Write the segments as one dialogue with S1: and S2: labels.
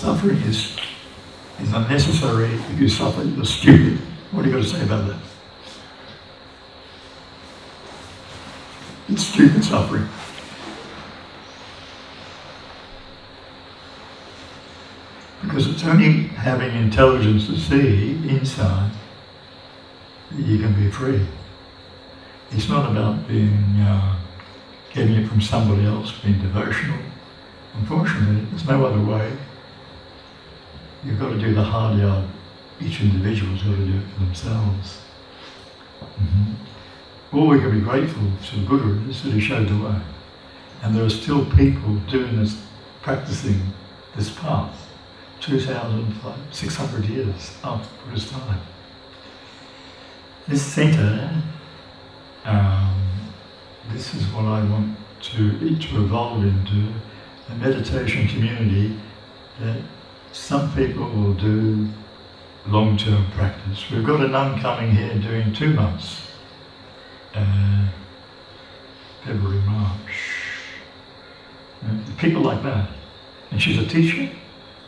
S1: suffering is unnecessary. If you suffer, you're stupid. What do you got to say about that? It's stupid suffering. Because it's only having intelligence to see inside that you can be free. It's not about getting it from somebody else, being devotional. Unfortunately, there's no other way. You've got to do the hard yard. Each individual's got to do it for themselves. All we can be grateful to the Buddha is that he showed the way. And there are still people doing this, practicing this path, 2,600 years after Buddha's time. This centre, this is what I want to evolve into, a meditation community that some people will do long-term practice. We've got a nun coming here doing 2 months, February, March. People like that. And she's a teacher,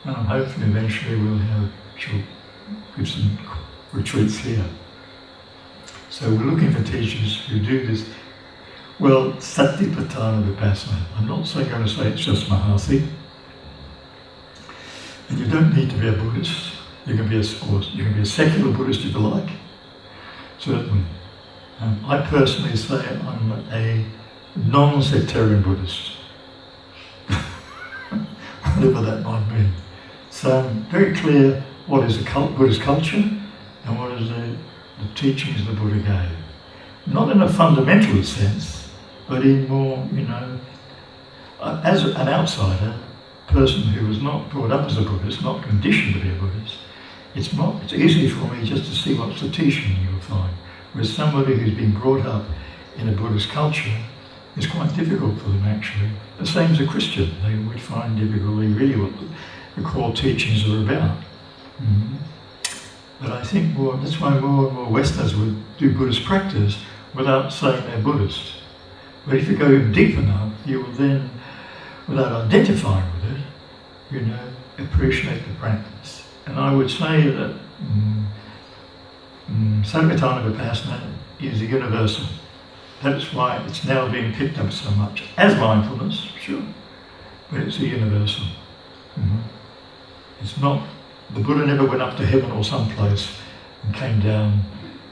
S1: and I'm hoping eventually she'll give some retreats here. So we're looking for teachers who do this. Well, Satipatthana Vipassanā. I'm not going to say it's just Mahasi. And you don't need to be a Buddhist. You can be a secular Buddhist if you like. Certainly. I personally say I'm a non-sectarian Buddhist. Whatever that might mean. So I'm very clear what is the Buddhist culture and what is the teachings the Buddha gave. Not in a fundamentalist sense, but in more, as an outsider, person who was not brought up as a Buddhist, not conditioned to be a Buddhist, it's easy for me just to see what's the teaching you will find. Whereas somebody who's been brought up in a Buddhist culture, it's quite difficult for them actually. The same as a Christian, they would find difficulty really what the core teachings are about. But I think that's why more and more Westerners would do Buddhist practice without saying they're Buddhist. But if you go deep enough, you will then, without identifying with it, appreciate the practice. And I would say that Satipatthana Vipassanā is a universal. That's why it's now being picked up so much as mindfulness, sure, but it's a universal. It's not, the Buddha never went up to heaven or someplace and came down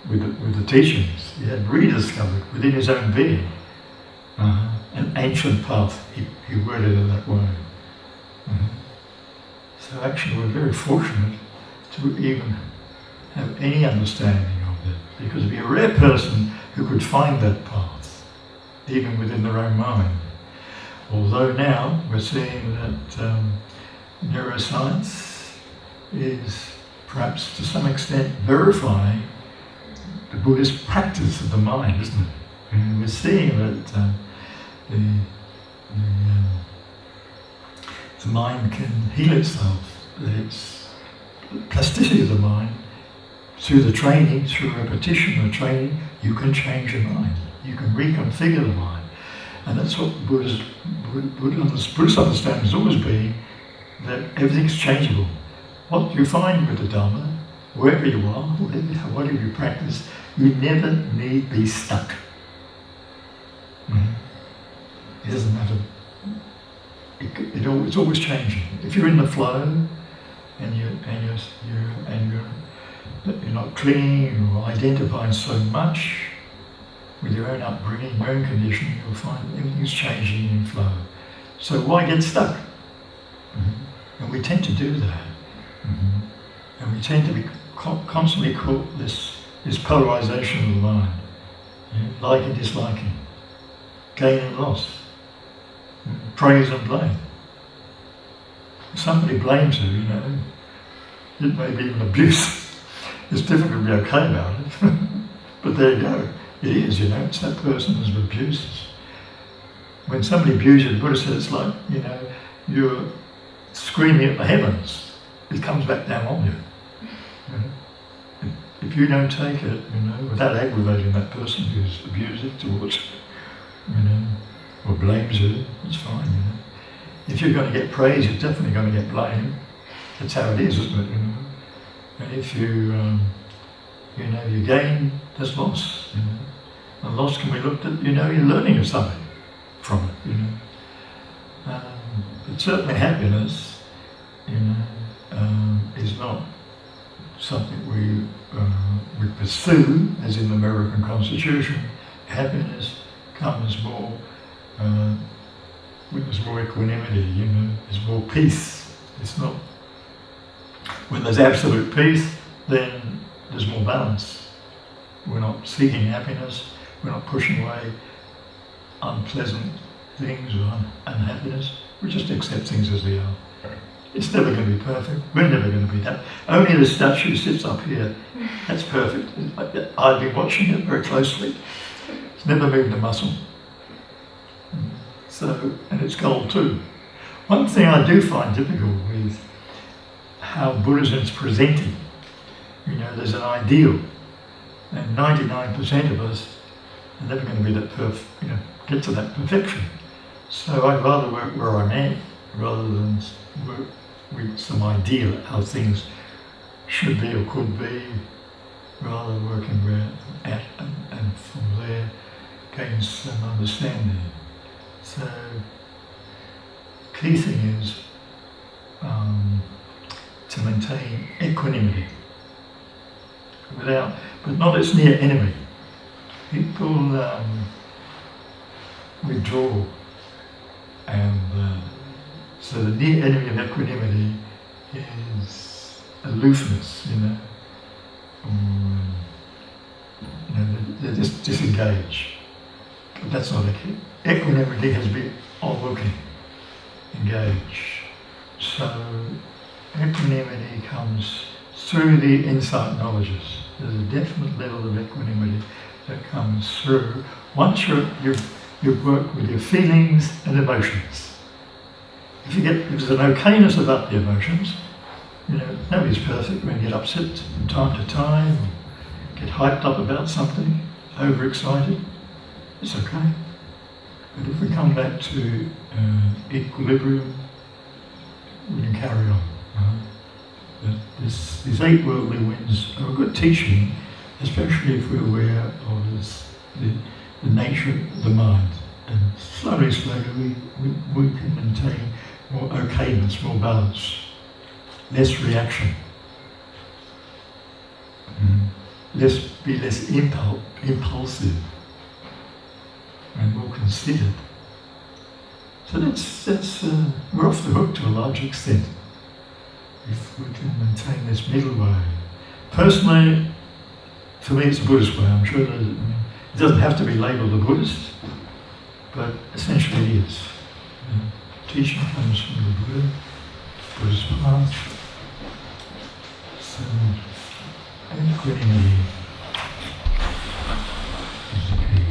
S1: with the teachings. He had rediscovered within his own being an ancient path. He worded it that way. So actually we're very fortunate to even have any understanding of it, because it'd be a rare person who could find that path, even within their own mind. Although now we're seeing that neuroscience is perhaps to some extent verifying the Buddhist practice of the mind, isn't it? And we're seeing that the mind can heal itself. It's the plasticity of the mind. Through the training, through repetition of training, you can change your mind. You can reconfigure the mind. And that's what Buddhist understanding has always been, that everything's changeable. What you find with the Dharma, wherever you are, whatever you practice, you never need be stuck. It doesn't matter. It's always changing. If you're in the flow and you're not clinging or identifying so much with your own upbringing, your own conditioning, you'll find everything's changing in flow. So why get stuck? And we tend to do that. And we tend to be constantly caught this polarization of the mind, liking, disliking, gain and loss, praise and blame. If somebody blames you, it may be even abuse. It's difficult to be okay about it, but there you go. It is, it's that person who's abused. When somebody abuses you, the Buddha says it's like, you're screaming at the heavens. It comes back down on you. If you don't take it, without aggravating that person who's abusive towards you, or blames you, it's fine, If you're going to get praise, you're definitely going to get blame. That's how it is, isn't it? And if you gain, there's loss. And loss can be looked at, you're learning something from it. But certainly happiness, is not something we pursue, as in the American Constitution. Happiness comes more when there's more equanimity, there's more peace. It's not, when there's absolute peace, then there's more balance. We're not seeking happiness, we're not pushing away unpleasant things or unhappiness. We just accept things as they are. It's never going to be perfect. We're never going to be that. Only the statue sits up here. That's perfect. I've been watching it very closely. It's never moved a muscle. So, and it's gold too. One thing I do find difficult with how Buddhism's presented, there's an ideal, and 99% of us are never going to be that get to that perfection. So I'd rather work where I'm at rather than work with some ideal how things should be or could be, rather than working where I'm at and from there gain some understanding. So key thing is to maintain equanimity but not its near enemy. People withdraw, and so the near enemy of equanimity is aloofness, they just disengage. But that's not it. Equanimity has been onlooking, engage. So equanimity comes through the insight knowledges. There's a definite level of equanimity that comes through once you've worked with your feelings and emotions. If there's an okayness about the emotions, nobody's perfect. We get upset from time to time, or get hyped up about something, overexcited. It's okay. But if we come back to equilibrium, we can carry on. These 8 worldly winds are a good teaching, especially if we're aware of the nature of the mind. And slowly we can maintain more okayness, more balance, less reaction, be less impulsive, and more considered. So that's we're off the hook to a large extent if we can maintain this middle way. Personally, for me, it's a Buddhist way. I'm sure that it doesn't have to be labelled a Buddhist, but essentially it is. Teaching comes from the Buddha, Buddhist path. So, equanimity.